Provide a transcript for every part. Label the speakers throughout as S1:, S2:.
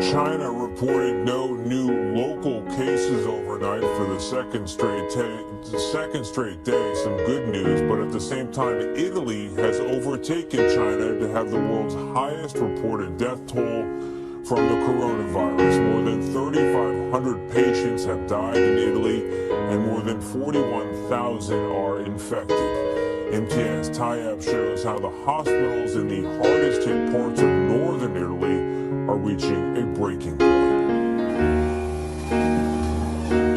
S1: China reported no new local cases overnight for the second straight day. Some good news, but at the same time, Italy has overtaken China to have the world's highest reported death toll from the coronavirus. More than 3,500 patients have died in Italy, and more than 41,000 are infected. MTN's tie-up shows how the hospitals in the hardest hit parts of northern Italy are reaching a breaking point.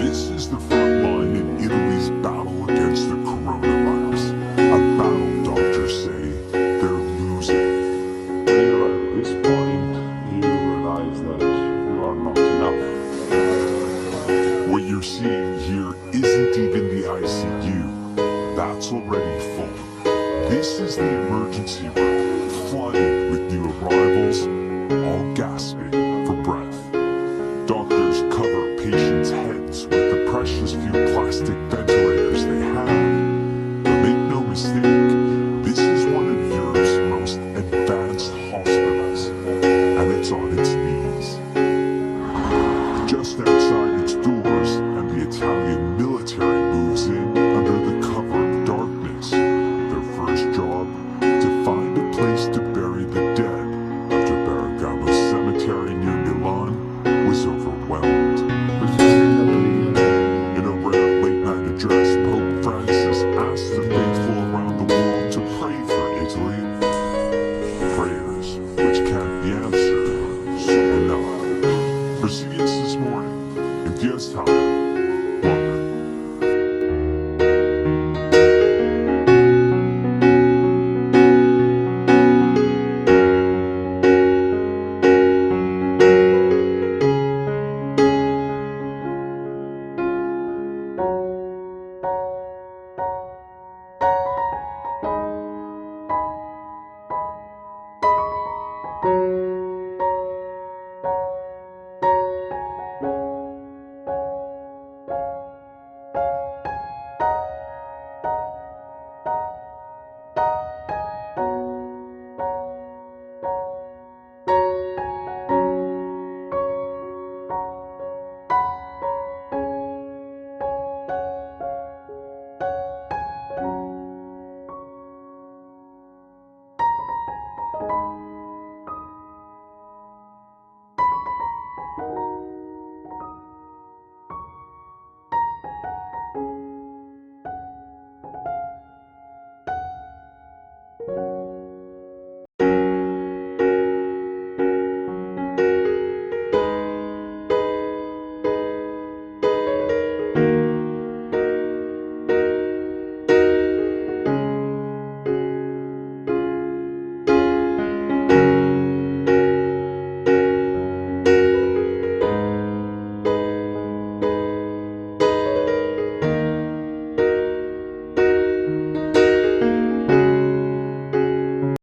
S2: This is the front line in Italy's battle against the coronavirus. A battle doctors say they're losing.
S3: When you are at this point, you realize that you are not enough.
S2: What you're seeing here isn't even the ICU. That's already full. This is the emergency room, flooded with new arrivals, all gasping for breath. Doctors cover patients' heads with the precious few plastic ventilators they have. But make no mistake, this is one of Europe's most advanced hospitals, and it's on its knees. Just outside its doors, and the Italian military moves in under the cover of darkness. Their first job, to find a place to bury the dead after Bergamo's cemetery near Milan was overwhelmed. In a rare late-night address, Pope Francis asked the faithful around the world to pray for Italy. Prayers which can't be answered soon enough. For CBS This Morning, in DS Time, London.